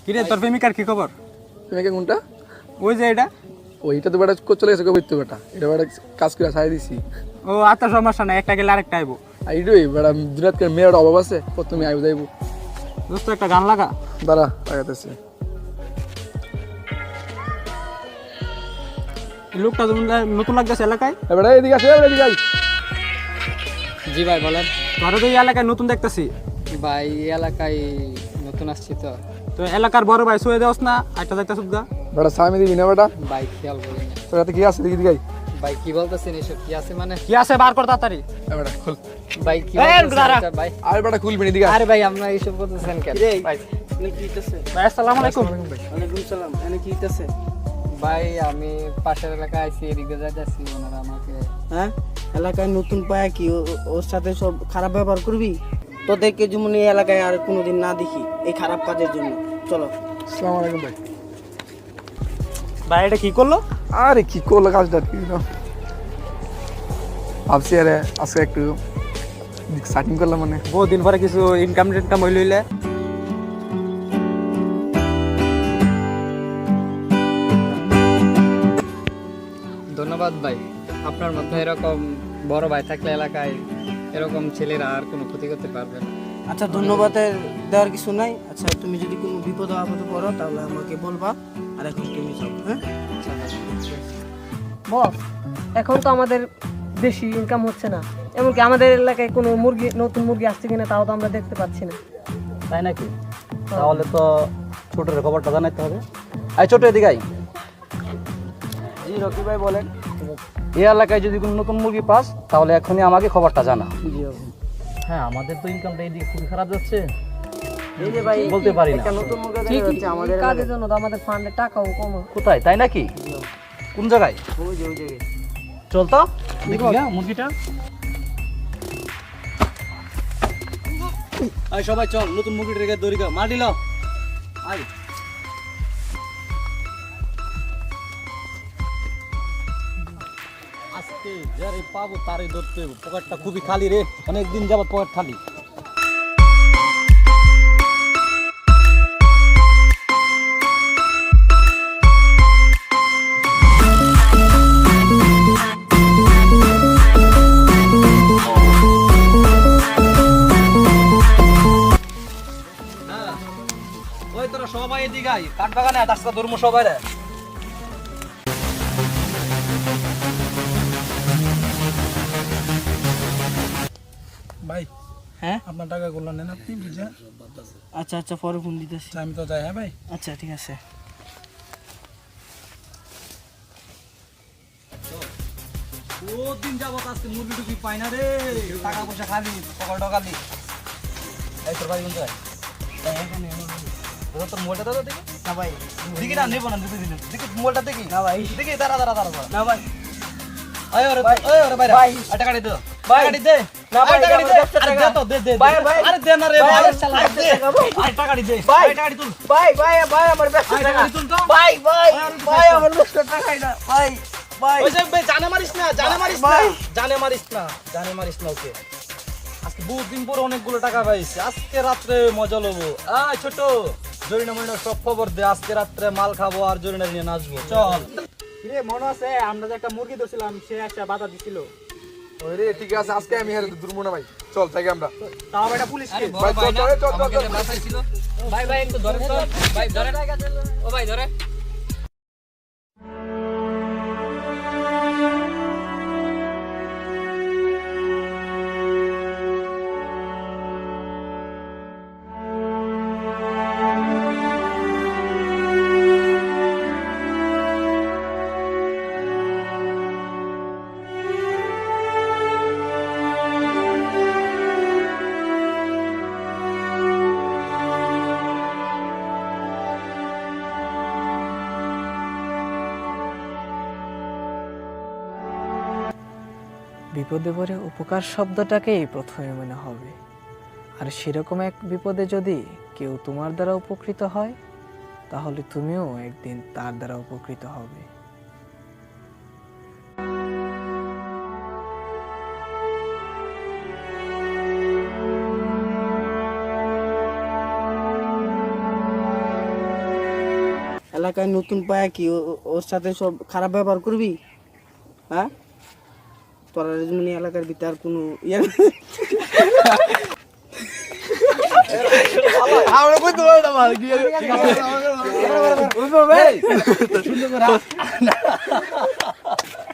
কিরে তোর প্রেমিকার কি খবর? প্রেমিকা কোনটা? ওই যে এটা। ওইটা তো বেটা চলে গেছে কবে তো বেটা, এটা বেটা কাজ করে ছাড়াই দিছি। ও আত্মার সমস্যা নাই, একটা গেলে আরেকটা আইবো। আইডই বেটা দিনাত করে মেয়ের অভাব আছে, প্রথমে আইব যাইব। দোস্ত একটা গান লাগা। দাঁড়া লাগাতেছি। এই লোকটা নতুন লাগতেছে এলাকায়। বেটা এদিকে আসে, এদিকে আই। জি ভাই বলেন। তোরা তো এই এলাকায় নতুন দেখতেছি। ভাই এই এলাকায় নতুন আসছি তো। তো এলাকার বড় ভাই শুয়ে দেওস না, একটা যাইতেছ গা। বেটা সামনে দিবি না বেটা, ভাই খেয়াল করি না। তোর হাতে কি আছে দেখি দিগাই। ভাই কি বলতেছেন এসব? কি আছে মানে? কি আছে বার কর তাড়াতাড়ি। বেটা খুল। ভাই কি এই, বলতেছেন দাঁড়া। এটা ভাই? আর বেটা খুলবি না, এদিকে আয়। আরে ভাই আমরা এইসব করতেছেন কেন? ভাই ভাই আসসালামু আলাইকুম। ওয়ালাইকুম সালাম। এনে কি হইতাছে? ভাই আমি পাশের এলাকায় আইছি, এদিকে যাইতাছি, ওনারা আমাকে হ্যাঁ, এলাকায় নতুন পায়া কি ওর সাথে সব খারাপ ব্যবহার করবি? তোদেরকে যেমন এই এলাকায় আর কোনোদিন না দেখি এই খারাপ কাজের জন্য। চলো। আসসালামু আলাইকুম ভাই। ভাই এটা কি করলো? আরে কি করলো কাজটা, কি না ভাবছি আরে আজকে একটু স্টার্টিং করলাম, মানে বহু দিন পরে কিছু ইনকাম হইলে। ধন্যবাদ ভাই। আপনার মতো এরকম বড় ভাই থাকলে এলাকায় এরকম ছেলেরা আর কোনো ক্ষতি করতে পারবে না। আচ্ছা, ধন্যবাদের দেওয়ার কিছু নাই। আচ্ছা, তুমি যদি কোনো বিপদ আপদে পড়ো তাহলে আমাকে বলবা। আর এখন তুমি যাও। হ্যাঁ, আচ্ছা ভাই, ঠিক আছে। বস, এখন তো আমাদের বেশি ইনকাম হচ্ছে না, এমনকি আমাদের এলাকায় কোনো নতুন মুরগি আসছে কিনা তাও তো আমরা দেখতে পাচ্ছি না। তাই নাকি? তাহলে তো ছোটের খবরটা জানাইতে হবে। আই ছোট, এদিকে আই। জি রকি ভাই বলেন। এই এলাকায় যদি কোনো নতুন মুরগি পাস তাহলে এখনই আমাকে খবরটা জানা। জি হ্যাঁ, আমাদের তো ইনকামটা এইদিকে খুবই খারাপ যাচ্ছে, এই যে ভাই বলতে পারি না। একটা নতুন মুরগি দেখা ঠিকই, যাচ্ছে আমাদের এই কাজের এলাকায়। জন্য তো আমাদের ফান্ডের টাকাও কম। কোথায়? তাই নাকি? কোন জায়গায়? ওই যে ওই জায়গায়। চল তো দেখি না মুরগিটা। আই সবাই চল, নতুন মুরগির রেখে দড়ি গা মার দিল। আই আজকে যারে পাবো তারই ধরতে হবে। পকেটটা খুবই খালি রে, অনেকদিন যাবত পকেট খালি। ওই তোরা সবাই এদিকে আই, কাঠ বাগানে আজকে ধর্ম সবাই রে। ভাই হ্যাঁ, আপনার টাকা গুলো নেন আপনি, বুঝছেন? আচ্ছা আচ্ছা, পরে ফোন দিতেছি। আমি তো যাই। হ্যাঁ ভাই। আচ্ছা ঠিক আছে। দিন যাবত আজকে মুরগি টুকি পাই না রে, টাকা পয়সা খালি, পকেট খালি। এই তোর ভাই কোন জায়গায়? তোর মোবাইলটা দাও দেখি। না ভাই, দেখি না, নেবো না, দিতে দিন দেখি মোবাইলটা দেখি। না ভাই, দেখি, দাঁড়া দাঁড়া দাঁড়া। না ভাই, ওই ওরে ভাই, ভাই। টাকা দে তো। ভাই। টাকা দে। না ভাই, টাকা আমার দে। 10 টাকা। আরে দে তো, দে দে। ভাই, ভাই। আরে দে না রে ভাই, ভাই। আমার শালা আরে 10 দে। টাকা, ভাই। আরে টাকা দে। ভাই। টাকা তুল। ভাই ভাই ভাই, আমার 10 ভাই, টাকা। টাকা তুল তো। ভাই ভাই আরে ভাই, আমার 10 টাকাই না। ভাই ভাই ওই যে ভাই, জানে মারিস না, জানে মারিস না, ভাই। জানে মারিস না, জানে মারিস না ওকে। আজকে বহুত দিন পরে অনেকগুলো টাকা পাইছি, আজকে রাত্রে মজা লবো। আয় ছোট, জরিনা মরিনা সব খবর দে, আজকে রাত্রে মাল খাবো আর জরিনা নিয়ে নাচবো। চল। কিরে মনে আছে আমরা যে একটা মুরগি ধরছিলাম, সে একটা বাধা দিছিল। ওই রে ঠিক আছে, আজকে আমি হেরে দুর্মু না ভাই। চল থাকি আমরা। তাও এটা পুলিশ আরে কেস। বড় ভাই, ভাই চল, না, চল, চল, চল, আমাকে চল। যে বাঁচাইছিল। ভাই ভাই একটু ধরে তো। ভাই ধরে। ও ভাই ধরে। বিপদে পড়ে উপকার শব্দটাকেই প্রথমে মনে হবে, আর সেরকম এক বিপদে যদি কেউ তোমার দ্বারা উপকৃত হয় তাহলে তুমিও একদিন তার দ্বারা উপকৃত হবে। এলাকায় নতুন পায়া কি ওর সাথে সব খারাপ ব্যবহার করবি? হ্যাঁ, তোর মানে এলাকার ভিতরে আর কোনো ইয়ে আমরা কইতে পারি না মাল কি